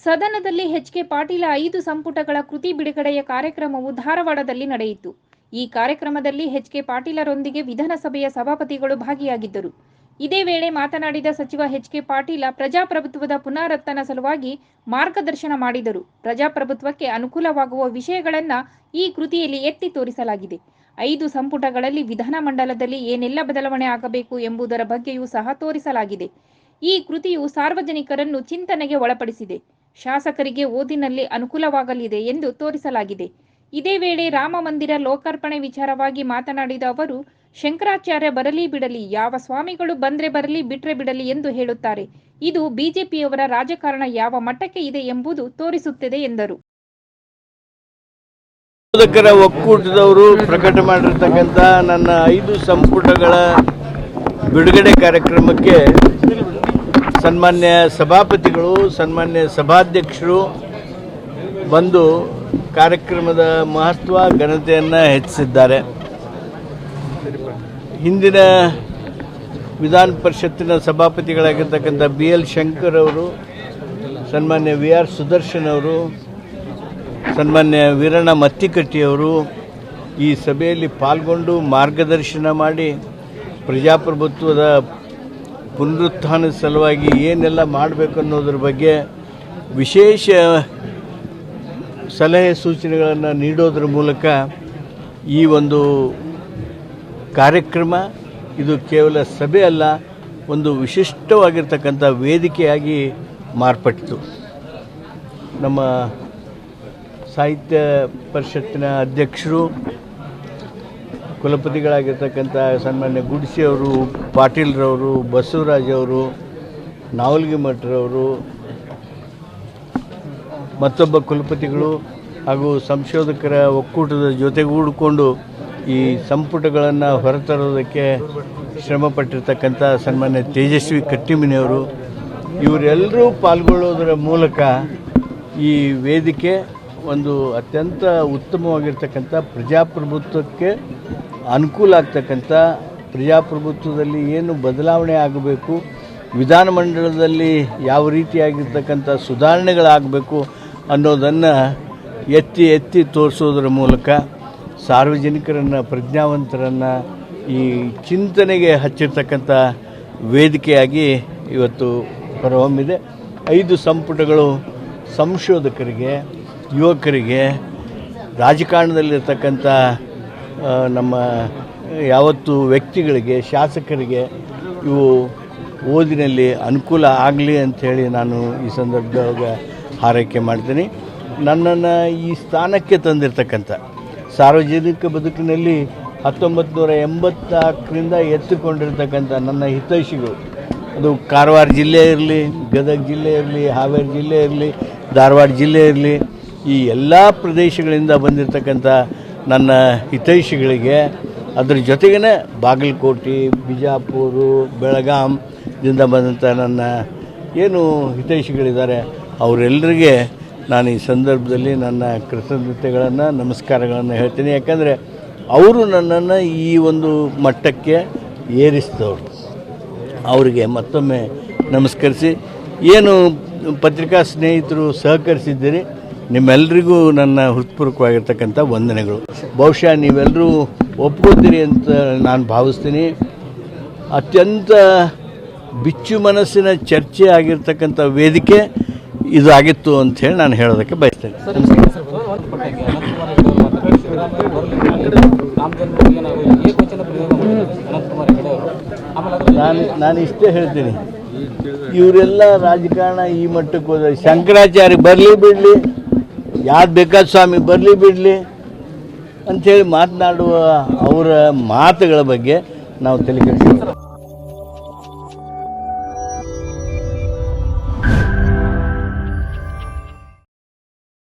ಸದನದಲ್ಲಿ ಎಚ್.ಕೆ. ಪಾಟೀಲ 5 ಸಂಪುಟಗಳ ಕೃತಿ ಬಿಡುಗಡೆಯ ಕಾರ್ಯಕ್ರಮವು ಧಾರವಾಡದಲ್ಲಿ ನಡೆಯಿತು. ಈ ಕಾರ್ಯಕ್ರಮದಲ್ಲಿ ಎಚ್.ಕೆ. ಪಾಟೀಲರೊಂದಿಗೆ ವಿಧಾನಸಭೆಯ ಸಭಾಪತಿಗಳು ಭಾಗಿಯಾಗಿದ್ದರು. ಇದೇ ವೇಳೆ ಮಾತನಾಡಿದ ಸಚಿವ ಎಚ್.ಕೆ. ಪಾಟೀಲ ಪ್ರಜಾಪ್ರಭುತ್ವದ ಪುನರುತ್ಥಾನ ಸಲುವಾಗಿ ಮಾರ್ಗದರ್ಶನ ಮಾಡಿದರು. ಪ್ರಜಾಪ್ರಭುತ್ವಕ್ಕೆ ಅನುಕೂಲವಾಗುವ ವಿಷಯಗಳನ್ನು ಈ ಕೃತಿಯಲ್ಲಿ ಎತ್ತಿ ತೋರಿಸಲಾಗಿದೆ. 5 ಸಂಪುಟಗಳಲ್ಲಿ ವಿಧಾನಮಂಡಲದಲ್ಲಿ ಏನೆಲ್ಲ ಬದಲಾವಣೆ ಆಗಬೇಕು ಎಂಬುದರ ಬಗ್ಗೆಯೂ ಸಹ ತೋರಿಸಲಾಗಿದೆ. ಈ ಕೃತಿಯು ಸಾರ್ವಜನಿಕರನ್ನು ಚಿಂತನೆಗೆ ಒಳಪಡಿಸಿದೆ. ಶಾಸಕರಿಗೆ ಓದಿನಲ್ಲಿ ಅನುಕೂಲವಾಗಲಿದೆ ಎಂದು ತೋರಿಸಲಾಗಿದೆ. ಇದೇ ವೇಳೆ ರಾಮ ಮಂದಿರ ಲೋಕಾರ್ಪಣೆ ವಿಚಾರವಾಗಿ ಮಾತನಾಡಿದ ಅವರು, ಶಂಕರಾಚಾರ್ಯ ಬರಲಿ ಬಿಡಲಿ, ಯಾವ ಸ್ವಾಮಿಗಳು ಬಂದ್ರೆ ಬರಲಿ ಬಿಟ್ರೆ ಬಿಡಲಿ ಎಂದು ಹೇಳುತ್ತಾರೆ. ಇದು ಬಿಜೆಪಿಯವರ ರಾಜಕಾರಣ ಯಾವ ಮಟ್ಟಕ್ಕೆ ಇದೆ ಎಂಬುದು ತೋರಿಸುತ್ತದೆ ಎಂದರು. ಸಂಶೋಧಕರ ಒಕ್ಕೂಟದವರು ಪ್ರಕಟ ಮಾಡಿರ್ತಕ್ಕಂಥ ನನ್ನ 5 ಸಂಪುಟಗಳ ಬಿಡುಗಡೆ ಕಾರ್ಯಕ್ರಮಕ್ಕೆ ಸನ್ಮಾನ್ಯ ಸಭಾಪತಿಗಳು, ಸನ್ಮಾನ್ಯ ಸಭಾಧ್ಯಕ್ಷರು ಬಂದು ಕಾರ್ಯಕ್ರಮದ ಮಹತ್ವ ಘನತೆಯನ್ನು ಹೆಚ್ಚಿಸಿದ್ದಾರೆ. ಹಿಂದಿನ ವಿಧಾನ ಪರಿಷತ್ತಿನ ಸಭಾಪತಿಗಳಾಗಿರ್ತಕ್ಕಂಥ BL ಶಂಕರ್ ಅವರು, ಸನ್ಮಾನ್ಯ VR ಸುದರ್ಶನ್ ಅವರು, ಸನ್ಮಾನ್ಯ ವೀರಣ್ಣ ಮತ್ತಿಕಟ್ಟಿಯವರು ಈ ಸಭೆಯಲ್ಲಿ ಪಾಲ್ಗೊಂಡು ಮಾರ್ಗದರ್ಶನ ಮಾಡಿ ಪ್ರಜಾಪ್ರಭುತ್ವದ ಪುನರುತ್ಥಾನದ ಸಲುವಾಗಿ ಏನೆಲ್ಲ ಮಾಡಬೇಕು ಅನ್ನೋದ್ರ ಬಗ್ಗೆ ವಿಶೇಷ ಸಲಹೆ ಸೂಚನೆಗಳನ್ನು ನೀಡೋದ್ರ ಮೂಲಕ ಈ ಒಂದು ಕಾರ್ಯಕ್ರಮ ಇದು ಕೇವಲ ಸಭೆ ಅಲ್ಲ, ಒಂದು ವಿಶಿಷ್ಟವಾಗಿರ್ತಕ್ಕಂಥ ವೇದಿಕೆಯಾಗಿ ಮಾರ್ಪಟ್ಟಿತು. ನಮ್ಮ ಸಾಹಿತ್ಯ ಪರಿಷತ್ತಿನ ಅಧ್ಯಕ್ಷರು, ಕುಲಪತಿಗಳಾಗಿರ್ತಕ್ಕಂಥ ಸನ್ಮಾನ್ಯ ಗುಡಿಸಿಯವರು, ಪಾಟೀಲ್ರವರು, ಬಸವರಾಜ್ ಅವರು, ನಾವಲ್ಗಿ ಮಠರವರು, ಮತ್ತೊಬ್ಬ ಕುಲಪತಿಗಳು ಹಾಗೂ ಸಂಶೋಧಕರ ಒಕ್ಕೂಟದ ಜೊತೆಗೂಡಿಕೊಂಡು ಈ ಸಂಪುಟಗಳನ್ನು ಹೊರತರೋದಕ್ಕೆ ಶ್ರಮಪಟ್ಟಿರ್ತಕ್ಕಂಥ ಸನ್ಮಾನ್ಯ ತೇಜಸ್ವಿ ಕಟ್ಟಿಮನಿಯವರು, ಇವರೆಲ್ಲರೂ ಪಾಲ್ಗೊಳ್ಳೋದರ ಮೂಲಕ ಈ ವೇದಿಕೆ ಒಂದು ಅತ್ಯಂತ ಉತ್ತಮವಾಗಿರ್ತಕ್ಕಂಥ ಪ್ರಜಾಪ್ರಭುತ್ವಕ್ಕೆ ಅನುಕೂಲ ಆಗ್ತಕ್ಕಂಥ, ಪ್ರಜಾಪ್ರಭುತ್ವದಲ್ಲಿ ಏನು ಬದಲಾವಣೆ ಆಗಬೇಕು, ವಿಧಾನಮಂಡಲದಲ್ಲಿ ಯಾವ ರೀತಿಯಾಗಿರ್ತಕ್ಕಂಥ ಸುಧಾರಣೆಗಳಾಗಬೇಕು ಅನ್ನೋದನ್ನು ಎತ್ತಿ ಎತ್ತಿ ತೋರಿಸೋದ್ರ ಮೂಲಕ ಸಾರ್ವಜನಿಕರನ್ನು, ಪ್ರಜ್ಞಾವಂತರನ್ನು ಈ ಚಿಂತನೆಗೆ ಹಚ್ಚಿರ್ತಕ್ಕಂಥ ವೇದಿಕೆಯಾಗಿ ಇವತ್ತು ಹೊರಹೊಮ್ಮಿದೆ. 5 ಸಂಪುಟಗಳು ಸಂಶೋಧಕರಿಗೆ, ಯುವಕರಿಗೆ, ರಾಜಕಾರಣದಲ್ಲಿರ್ತಕ್ಕಂಥ ನಮ್ಮ ಯಾವತ್ತು ವ್ಯಕ್ತಿಗಳಿಗೆ, ಶಾಸಕರಿಗೆ ಇವು ಓದಿನಲ್ಲಿ ಅನುಕೂಲ ಆಗಲಿ ಅಂಥೇಳಿ ನಾನು ಈ ಸಂದರ್ಭದಾಗ ಹಾರೈಕೆ ಮಾಡ್ತೀನಿ. ನನ್ನನ್ನು ಈ ಸ್ಥಾನಕ್ಕೆ ತಂದಿರತಕ್ಕಂಥ ಸಾರ್ವಜನಿಕ ಬದುಕಿನಲ್ಲಿ 1984ರಿಂದ ಎತ್ತುಕೊಂಡಿರ್ತಕ್ಕಂಥ ನನ್ನ ಹಿತೈಷಿಗಳು, ಅದು ಕಾರವಾರ ಜಿಲ್ಲೆ ಇರಲಿ, ಗದಗ ಜಿಲ್ಲೆ ಇರಲಿ, ಹಾವೇರಿ ಜಿಲ್ಲೆ ಇರಲಿ, ಧಾರವಾಡ ಜಿಲ್ಲೆ ಇರಲಿ, ಈ ಎಲ್ಲ ಪ್ರದೇಶಗಳಿಂದ ಬಂದಿರತಕ್ಕಂಥ ನನ್ನ ಹಿತೈಷಿಗಳಿಗೆ, ಅದ್ರ ಜೊತೆಗೇ ಬಾಗಲಕೋಟೆ, ಬಿಜಾಪುರ, ಬೆಳಗಾಂದಿಂದ ಬಂದಂಥ ನನ್ನ ಏನು ಹಿತೈಷಿಗಳಿದ್ದಾರೆ ಅವರೆಲ್ಲರಿಗೆ ನಾನು ಈ ಸಂದರ್ಭದಲ್ಲಿ ನನ್ನ ಕೃತಜ್ಞತೆಗಳನ್ನು, ನಮಸ್ಕಾರಗಳನ್ನು ಹೇಳ್ತೀನಿ. ಯಾಕಂದರೆ ಅವರು ನನ್ನನ್ನು ಈ ಒಂದು ಮಟ್ಟಕ್ಕೆ ಏರಿಸಿದವರು. ಅವರಿಗೆ ಮತ್ತೊಮ್ಮೆ ನಮಸ್ಕರಿಸಿ, ಏನು ಪತ್ರಿಕಾ ಸ್ನೇಹಿತರು ಸಹಕರಿಸಿದ್ದೀರಿ, ನಿಮ್ಮೆಲ್ಲರಿಗೂ ನನ್ನ ಹೃತ್ಪೂರ್ವಕವಾಗಿರ್ತಕ್ಕಂಥ ವಂದನೆಗಳು. ಬಹುಶಃ ನೀವೆಲ್ಲರೂ ಒಪ್ಕೋತೀರಿ ಅಂತ ನಾನು ಭಾವಿಸ್ತೀನಿ. ಅತ್ಯಂತ ಬಿಚ್ಚು ಮನಸ್ಸಿನ ಚರ್ಚೆ ಆಗಿರ್ತಕ್ಕಂಥ ವೇದಿಕೆ ಇದು ಆಗಿತ್ತು ಅಂಥೇಳಿ ನಾನು ಹೇಳೋದಕ್ಕೆ ಬಯಸ್ತೇನೆ. ನಾನು ಇಷ್ಟೇ ಹೇಳ್ತೀನಿ, ಇವರೆಲ್ಲ ರಾಜಕಾರಣ ಈ ಮಟ್ಟಕ್ಕೆ ಹೋದ, ಶಂಕರಾಚಾರ್ಯ ಬರಲಿ ಬಿಡಲಿ, ಯಾವ್ದು ಬೇಕಾದ ಸ್ವಾಮಿ ಬರಲಿ ಬಿಡಲಿ ಅಂಥೇಳಿ ಮಾತನಾಡುವ ಅವರ ಮಾತುಗಳ ಬಗ್ಗೆ ನಾವು ತಲೆ ಕೆಡಿಸ್ತೀವಿ.